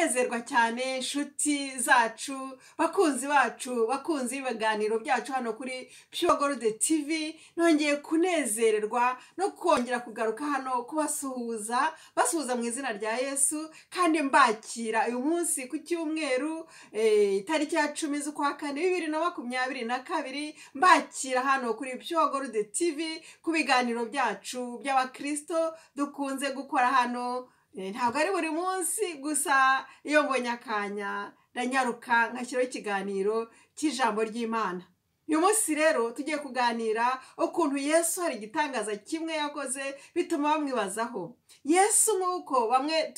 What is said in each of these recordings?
kunezerwa cyane inshuti zacu, bakunzi bacu, bakunzi b'ibiganiro byacu hano kuri Pure Gold TV. Nongeye kunezererwa no kongera kugaruka hano kubasuhuza, basuhuza mu izina rya Yesu, kandi mbakira uyu munsi ku cyumweru itariki ya 10 z'ukwa kane 2022, mbakira hano kuri Pure Gold TV ku biganiro byacu by'abakristo dukunze gukora hano. Ntabwo ari buri munsi gusa, iyo mbonye akanya ndanyaruka nkashyiraho ikiganiro cy'ijambo ry'Imana. Uyu munsi rero tugiye kuganira ukuntu Yesu hari igitangaza kimwe yakoze bituma bamwibazaho. Yesu nk'uko bamwe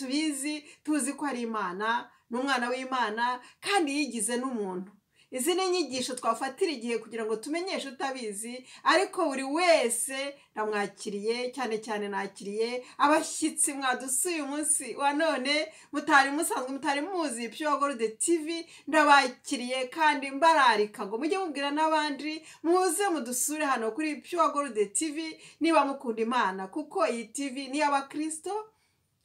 tuzi ko ari Imana, n'umwana w'Imana, kandi yigize n'umuntu. Izi ni inyigisho twafatira igihe kugira ngo tumenyeshe utabizi, ariko buri wese ndamwakiriye, cyane cyane nakiriye abashyitsi mwadusuye umunsi wa none, mutari muzi Pure Gold TV. Ndabakiriye kandi mbararika ngo mujye mubwira n'abandi muze mudusure hano kuri Pure Gold TV niba mukunda Imana, kuko iyi TV ni y'abakristo.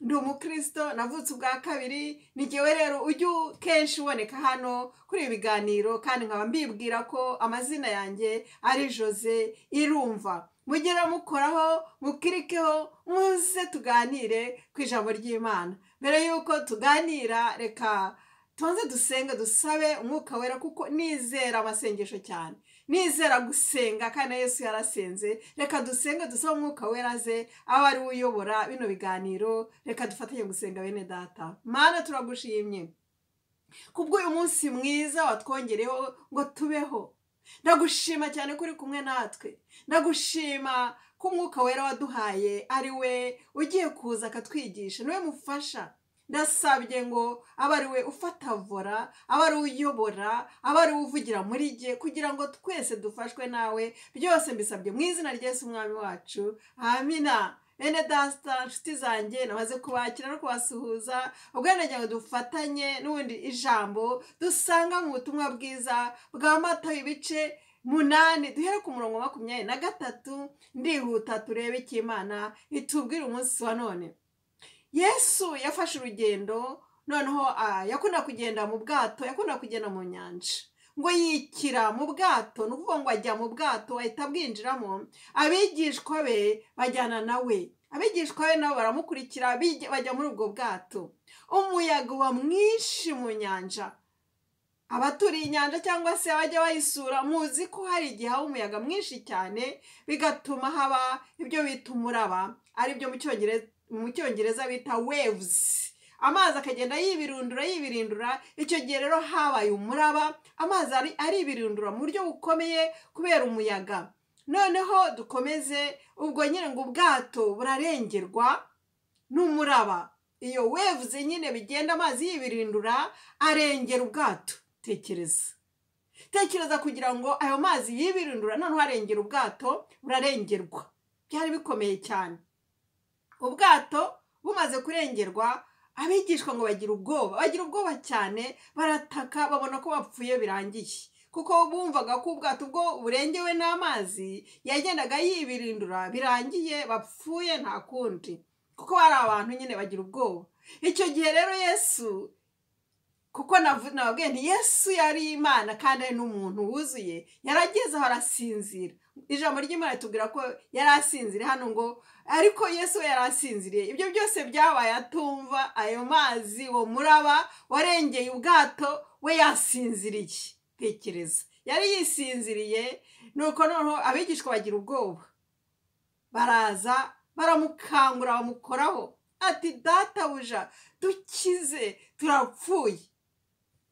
Ndi umukristo, navutse ubwa kabiri, ni jyewe rero ujya kenshi uboneka hano kuri ibi biganiro, kandi nkaba mbibwira ko amazina yanjye ari Jose Irumva. Mugera mukoraho, mukirikeho, muze tuganire ku ijambo ry'Imana. Mbere yuko tuganira, reka tubanze dusenge, dusabe umwuka wera, kuko nizera amasengesho cyane, nizera gusenga, kandi Yesu yarasenze. Reka dusenge, dusabe umwuka wera aze abe ari uyobora bino biganiro. Reka dufatanye gusenga. Bene data Mana, turagushimye kubw'uyu munsi mwiza watwongereho ngo tubeho. Ndagushima cyane ko uri kumwe natwe, ndagushima ko umwuka wera waduhaye ari we ugiye kuza akatwigisha, niwe mufasha. Ndasabye ngo abe ari we ufata vora, abe ari uyobora, abe ari uvugira muri jye, kugira ngo twese dufashwe nawe. Byose mbisabye mu izina rya Yesu umwami wacu, amina. Bene data, nshuti zanjye, namaze kubakira no kubasuhuza. Ubwo nagira ngo dufatanye n'ubundi ijambo dusanga mu butumwa bwiza bwa Matayo ibice 8, duhere ku murongo wa 23. Ndihuta turebe icyo Imana itubwira umunsi wa none. Yesu yafashe urugendo, noneho yakunda kugenda mu bwato, yakunda kugenda mu nyanja, ngo yikira mu bwato, ni ukuvuga ngo ajya mu bwato ahita abwinjiramo. Abigishwa be bajyana nawe, abigishwa be nabo baramukurikira, bajya muri ubwo bwato. Umuyaga uba mwinshi mu nyanja. Abaturiye inyanja cyangwa se abajya bayisura muzi ko hari igihe haba umuyaga mwinshi cyane, bigatuma haba ibyo bita umuraba, ari byo mu cyongereza bita waves. Amazi akagenda yibirindura. Icyo gihe rero habaye umuraba, amazi aribirindura mu buryo bukomeye kubera umuyaga. Noneho dukomeze, ubwo nyine ngo ubwato burarengerwa n'umuraba. Iyo waves nyine bigenda, amazi yibirindura arengera ubwato. Tekereza kugira ngo ayo mazi yibirindura noneho arengera ubwato, burarengerwa. Byari bikomeye cyane. Ubwato bumaze kurengerwa, abigishwa ngo bagira ubwoba cyane, barataka, babona ko bapfuye birangiye, kuko bumvaga ko ubwato bwo burengewe n'amazi yagendaga yibirindura, birangiye bapfuye nta kundi, kuko bari abantu nyine bagira ubwoba. Icyo gihe rero Yesu, kuko nababwiye nti Yesu yari Imana kandi ari n'umuntu wuzuye, yarageze aho arasinzira. Ijambo ry'Imana tubwira ko yari asinziriye hano, ngo ariko Yesu yari asinziriye. Ibyo byose byabaye atumva ayo mazi, uwo muraba warengeye ubwato, we yasinziriye. Tekereza, yari yisinziriye. Nuko noneho abigishwa bagira ubwoba, baraza baramukangura, bamukoraho, ati databuja, dukize, turapfuye.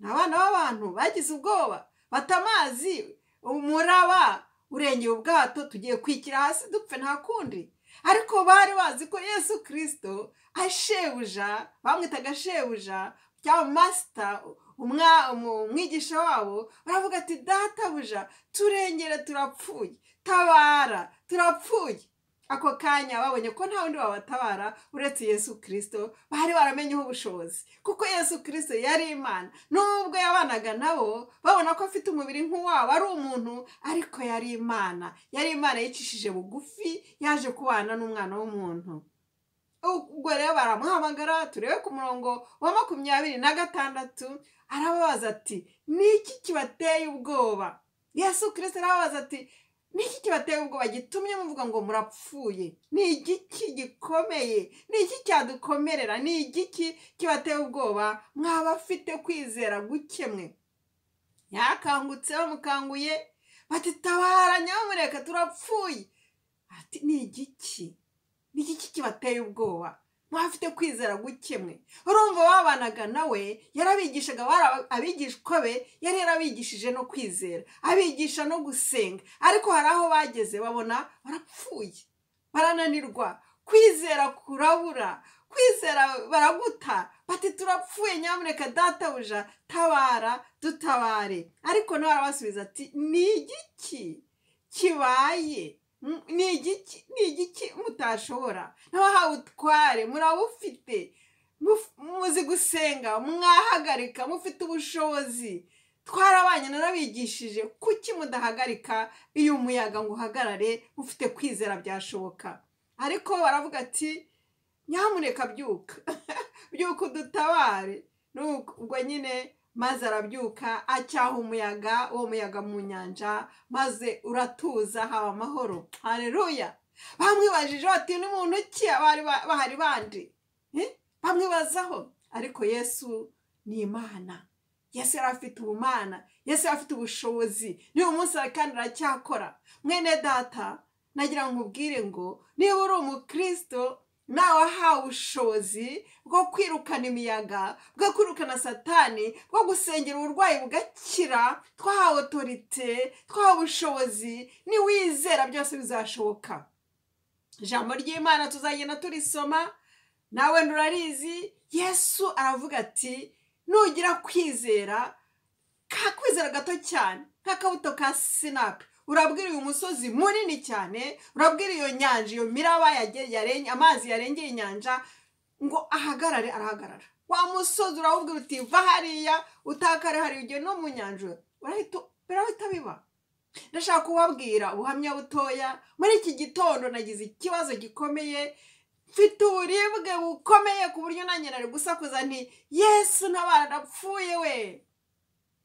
N'abana b'abantu bagize ubwoba, bata amazi, umuraba urengeye ubwato, tugiye kwikira hasi dupfe nta kundi. Ariko bari bazi ko Yesu Kristo ashebuja, bamwitaga shebuja cyangwa master, umwigisha wabo. Baravuga ati databuja, turengere, turapfuye, tabara, turapfuye. Ako kanya babonye ko nta wundi wabatabara uretse Yesu Kristo, bari baramenyeho ubushobozi, kuko Yesu Kristo yari Imana. Nubwo yabanaga nabo, babona ko afite umubiri nk'uwabo, ari umuntu, ariko yari Imana. Yari Imana yicishije bugufi, yaje kubana n'umwana w'umuntu. ubwo rero baramuhamagara turebe ku murongo wa 26 arababaza ati niki kibateye ubwoba? Yesu Kristo arababaza ati niki kibateye ubwoba gitumye muvuga ngo murapfuye? Ni igiki gikomeye? Ni iki cyadukomerera? Ni igiki kibateye ubwoba mwabafite kwizera gukemwe? Yakangutse bamukanguye bati tabara nyamureka turapfuye. Ati ni igiki? Ni igiki kibateye ubwoba mwafite kwizera gukemwe? Urumva babanaga nawe yarabigishaga, abigishwa be yari yarabigishije no kwizera, abigisha no gusenga, ariko hari aho bageze babona barapfuye, barananirwa, kwizera kurabura, kwizera baraguta, bati turapfuye nyamureka databuja tabara dutabare. Ariko nawe arabasubiza ati ni igiki kibaye? Ni igiki mutashobora? Nabahawe utware, murabufite, muzi gusenga, mwahagarika, mufite ubushobozi, twarabanye narabigishije, kuki mudahagarika iyo umuyaga ngo uhagarare? Mufite kwizera byashoboka. Ariko baravuga ati nyamuneka byuka byuka udutabare. Ubwo nyine maze arabyuka acyaha umuyaga, uwo muyaga mu nyanja, maze uratuza, haba amahoro. Haleluya! Bamwibajije bati ni muntu ki abari bahari bandi? Bamwibazaho. Ariko Yesu ni Imana, Yesu yari afite ubumana, Yesu yari afite ubushobozi, ni umunsi kandi aracyakora. Mwene data, nagira ngo nkubwire ngo niba uri umukristo nawe wahawe ubushobozi bwo kwirukana imiyaga, bwo kwirukana satani, bwo gusengera uburwayi bugakira, twahawe otorite, twahawe ubushobozi, niwizera byose bizashoboka. Ijambo ry'Imana tuzagenda turisoma, nawe ndurarizi. Yesu aravuga ati nugira kwizera, kwizera gato cyane nk'akabuto ka sinapi, urabwira uyu musozi munini cyane, urabwira iyo nyanja, iyo miraba amazi yarengeye inyanja ngo ahagarare, arahagarara. Wa musozi urawubwira uti va hariya utakare, hari ugiye no mu nyanja, birahita biba. Ndashaka kubabwira ubuhamya butoya. Muri iki gitondo nagize ikibazo gikomeye, mfite uburibwe bukomeye ku buryo nanjye nari gusakuza nti Yesu ntabara ndapfuye we.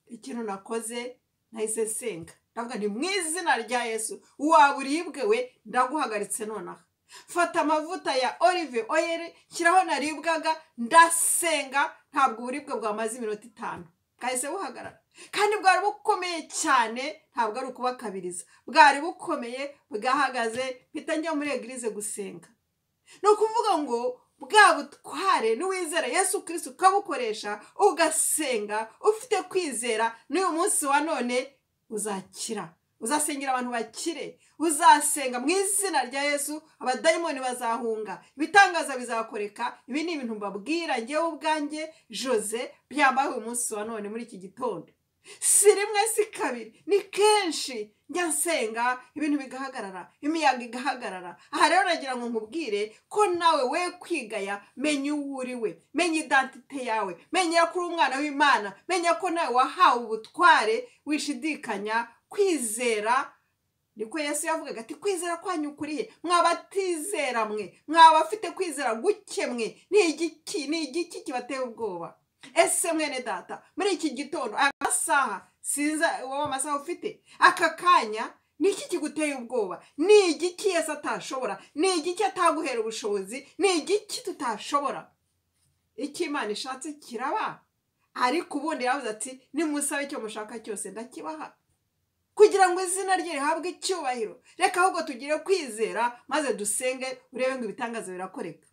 Ikintu nakoze nahise senga, ndavuga nti mu izina rya Yesu waba uribwe we ndaguhagaritse nonaha. Fata amavuta ya olive oil shyiraho naribwaga, ndasenga, ntabwo uburibwe bwamaze iminota 5 kahise buhagarara. Kandi bwari bukomeye cyane, ntabwo ari ukubakabiriza, bwari bukomeye, bwahagaze. Mpita njya muri eglise gusenga. No kuvuga ngo bwa butware niwizera Yesu Kristo ukabukoresha ugasenga ufite kwizera, n'uyu munsi wa none uzakira, uzasengera abantu bakire, uzasenga mu izina rya Yesu, abadayimoni bazahunga, ibitangaza bizakoreka. Ibi ni ibintu mbabwira njyewe ubwanjye Jose byambaye uyu munsi wa none. Muri iki gitondo si rimwe si kabiri, ni kenshi njya nsenga ibintu bigahagarara, imiyaga igahagarara. Aha rero nagira ngo nkubwire ko nawe we kwigaya, menya uwo uri we, menya identite yawe, menya ko uri umwana w'Imana, menya ko nawe wahawe ubutware, wishidikanya. Kwizera niko Yesu yavugaga ati kwizera kwanyu kuriye, mwabatizera mwe, mwabafite kwizera gukemwe. Ni igiki kibateye ubwoba? Ese mwene data, muri iki gitondo aya masaha, sinza wowe amasaha ufite aka kanya, ni iki kiguteye ubwoba? Ni igiki Yesu atashobora? Ni igiki ataguhera ubushobozi? Ni igiki tutashobora? Icyo Imana ishatse kiraba. Ariko ubundi yavuze ati nimusabe icyo mushaka cyose ndakibaha, kugira ngo izina rye rihabwe icyubahiro. Reka ahubwo tugire kwizera maze dusenge, urebe ngo ibitangaza birakoreka.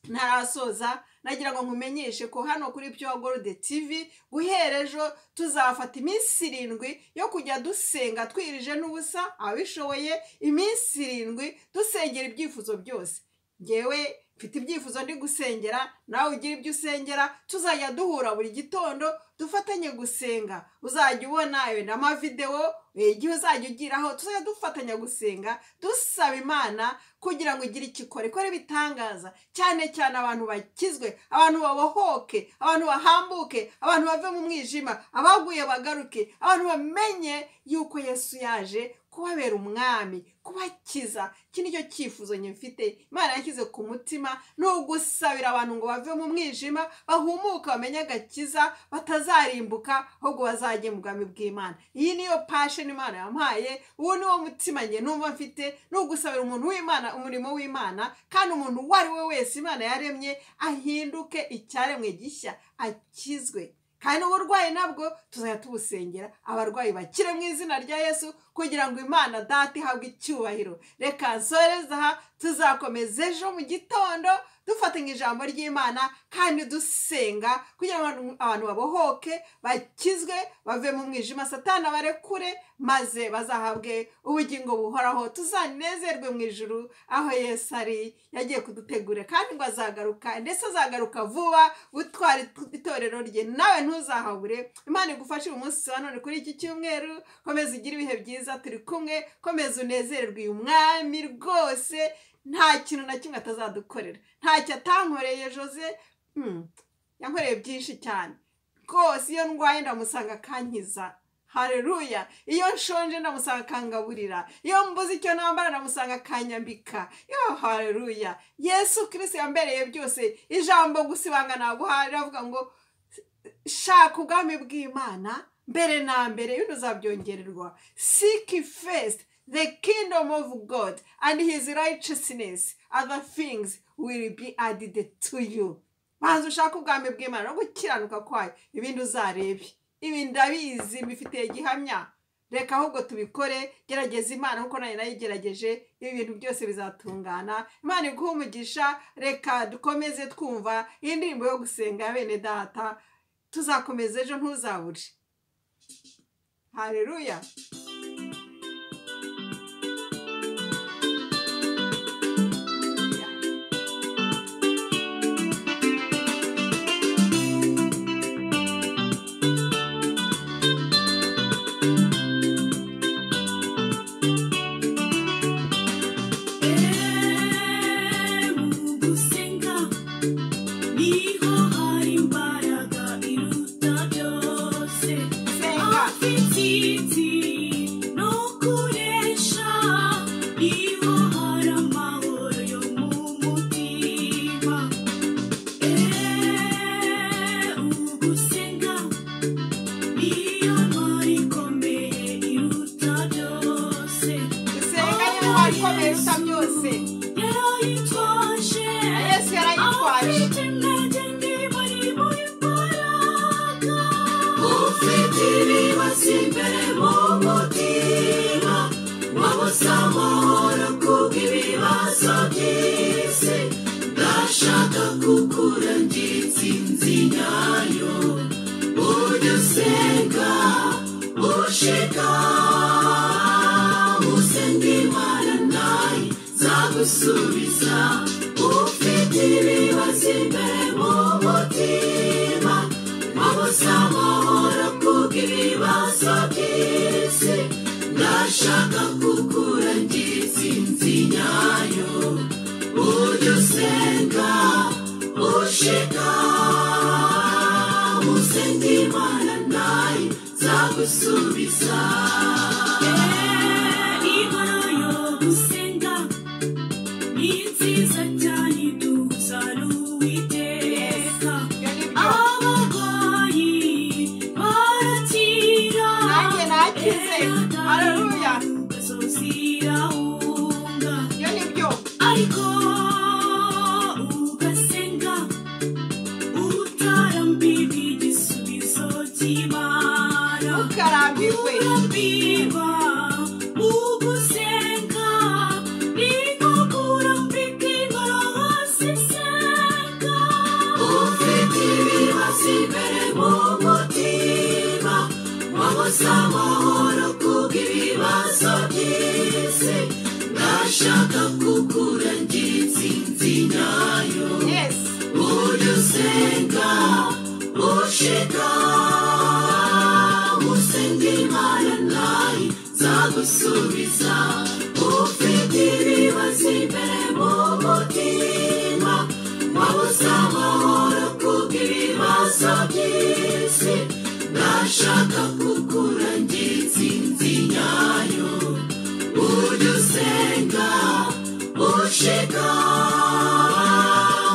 Ntarasoza nagira ngo nkumenyeshe ko hano kuri Pure Gold TV guhera ejo tuzafata iminsi 7 yo kujya dusenga twirije n'ubusa, abishoboye iminsi 7 dusengera ibyifuzo byose. Ngewe mfite ibyifuzo ndi gusengera, nawe ugira ibyo usengera. Tuzajya duhura buri gitondo dufatanye gusenga. Uzajya ubona n'ama video igihe uzajya ugiraho, tuzajya dufatanya gusenga dusaba Imana kugira ngo igire ikikore, kore bitangaza, cyane cyane abantu bakizwe, abantu babohoke, abantu bahambuke, abantu bave mu mwijima, abaguye bagaruke, abantu bamenye yuko Yesu yaje kubabera umwami, kubakiza. Iki nicyo cyifuzo mfite Imana yashyize ku mutima, ni ugusabira abantu ngo bave mu mwijima, bahumuka, bamenye agakiza, batazarimbuka ahubwo bazajye mu bwami bw'Imana. Iyi niyo passion Imana yampaye, uwo niwo mutima njye numva mfite, ni ugusabira umuntu w'Imana umurimo w'Imana, kandi umuntu uwo ari we wese Imana yaremye ahinduke icyaremwe gishya, akizwe. Kandi uburwayi nabwo tuzajya tubusengera, abarwayi bakire mu izina rya Yesu, kugira ngo Imana Data ihabwe icyubahiro. Reka nsoreze aha, tuzakomeza ejo mu gitondo dufatanya ijambo ry'Imana kandi dusenga kugira ngo abantu babohoke, bakizwe, bave mu mwijima, Satani abarekure, maze bazahabwe ubugingo buhoraho. Tuzanezerwe mu ijuru aho Yesu ari, yagiye kudutegura, kandi ngo azagaruka, ndetse azagaruka vuba gutwara itorero rye. Nawe ntuzahabure. Imana igufashe umunsi wa none kuri iki cyumweru. Komeza ugire ibihe byiza, turi kumwe. Komeza unezererwe uyu mwami rwose, nta kintu na kimwe atazadukorera, ntacyo atankoreye. Jose yankoreye byinshi cyane rwose. Iyo ndwaye ndamusanga akankiza, haleluya. Iyo nshonje ndamusanga akangaburira, iyo mbuze icyo nambara ndamusanga akanyambika, yo haleluya. Yesu Kristo yambereye byose. Ijambo gusa ibanga naguha riravuga ngo shaka ubwami bw'Imana mbere na mbere, ibintu uzabyongererwa. Seek first the kingdom of God and his righteousness, other things will be added to you. Banza ushaka ubwami bw'Imana no gukiranuka kwayo, ibindi uzarebe. Ibi ndabizi, mbifitiye gihamya. Reka ahubwo tubikore, gerageza Imana kuko nayo nayigerageje, ibi bintu byose bizatungana. Imana iguhe umugisha. Reka dukomeze twumva indirimbo yo gusenga bene Data. Tuzakomeza ejo, ntuzabure. Haleluya.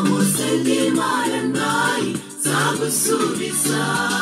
Musenge Imana nayo zagusubiza.